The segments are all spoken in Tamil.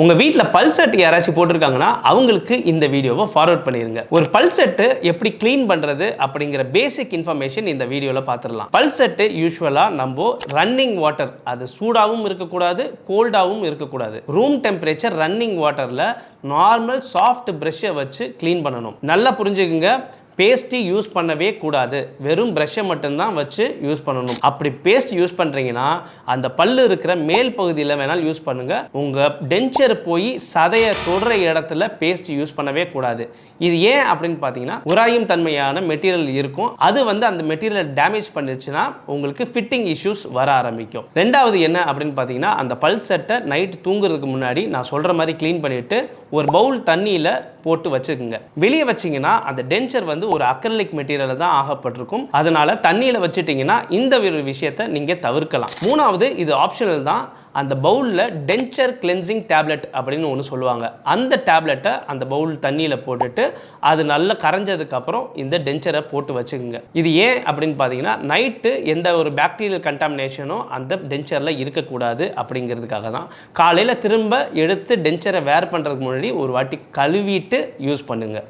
உங்க வீட்ல பல் செட் யாராச்சும் போட்டிருக்காங்கன்னா அவங்களுக்கு இந்த வீடியோவை ஃபார்வர்ட் பண்ணிருங்க. ஒரு பல் செட் எப்படி க்ளீன் பண்றது அப்படிங்கிற பேசிக் இன்ஃபர்மேஷன் இந்த வீடியோல பார்த்துடலாம். பல் செட் யூசுவலா நம்ம ரன்னிங் வாட்டர், அது சூடாகவும் இருக்கக்கூடாது, கோல்டாகவும் இருக்கக்கூடாது. ரூம் டெம்பரேச்சர் ரன்னிங் வாட்டர்ல நார்மல் சாஃப்ட் பிரஷ்ஷை வச்சு க்ளீன் பண்ணணும். நல்லா புரிஞ்சுக்குங்க, பேஸ்ட்டு யூஸ் பண்ணவே கூடாது. வெறும் ப்ரஷ்ஷை மட்டும்தான் வச்சு யூஸ் பண்ணணும். அப்படி பேஸ்ட் யூஸ் பண்ணுறீங்கன்னா அந்த பல்லு இருக்கிற மேல் பகுதியில் வேணாலும் யூஸ் பண்ணுங்கள். உங்கள் டென்ச்சர் போய் சதையை தொடுற இடத்துல பேஸ்ட் யூஸ் பண்ணவே கூடாது. இது ஏன் அப்படின்னு பார்த்தீங்கன்னா, உராயும் தன்மையான மெட்டீரியல் இருக்கும். அது அந்த மெட்டீரியலை டேமேஜ் பண்ணிடுச்சுன்னா உங்களுக்கு ஃபிட்டிங் இஷ்யூஸ் வர ஆரம்பிக்கும். ரெண்டாவது என்ன அப்படின்னு பார்த்தீங்கன்னா, அந்த பல் செட்டை நைட் தூங்குறதுக்கு முன்னாடி நான் சொல்கிற மாதிரி க்ளீன் பண்ணிவிட்டு ஒரு பவுல் தண்ணியில் போட்டு வச்சுக்கோங்க. வெளியே வச்சிங்கன்னா அந்த டென்ச்சர் ஒரு அக்ரிலிக் மெட்டீரியல் தான் ஆகப்பட்டிருக்கும். அதனால தண்ணியில் வச்சுட்டிங்கன்னா இந்த ஒரு விஷயத்தை நீங்கள் தவிர்க்கலாம். மூணாவது, இது ஆப்ஷனல் தான். அந்த பவுலில் டென்ச்சர் கிளென்சிங் டேப்லெட் அப்படின்னு ஒன்று சொல்லுவாங்க. அந்த டேப்லெட்டை அந்த பவுல் தண்ணியில் போட்டுட்டு அது நல்லா கரைஞ்சதுக்கப்புறம் இந்த டென்ச்சரை போட்டு வச்சுக்கோங்க. இது ஏன் அப்படின்னு பார்த்தீங்கன்னா, நைட்டு எந்த ஒரு பாக்டீரியல் கண்டாமினேஷனும் அந்த டென்ச்சரில் இருக்கக்கூடாது அப்படிங்கிறதுக்காக தான். காலையில் திரும்ப எடுத்து டென்ச்சரை வேர் பண்ணுறதுக்கு முன்னாடி ஒரு வாட்டி கழுவிட்டு யூஸ் பண்ணுங்க.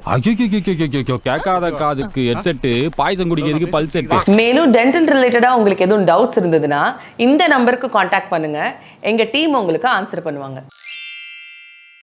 கேட்காத காதுக்கு ஹெட்செட், பாய்சன் குடிக்கிறதுக்கு பல் செட். மேலும் டென்டல் ரிலேட்டடா உங்களுக்கு எதுவும் டவுட்ஸ் இருந்ததுன்னா இந்த நம்பருக்கு காண்டாக்ட் பண்ணுங்க. எங்க டீம் உங்களுக்கு ஆன்சர் பண்ணுவாங்க.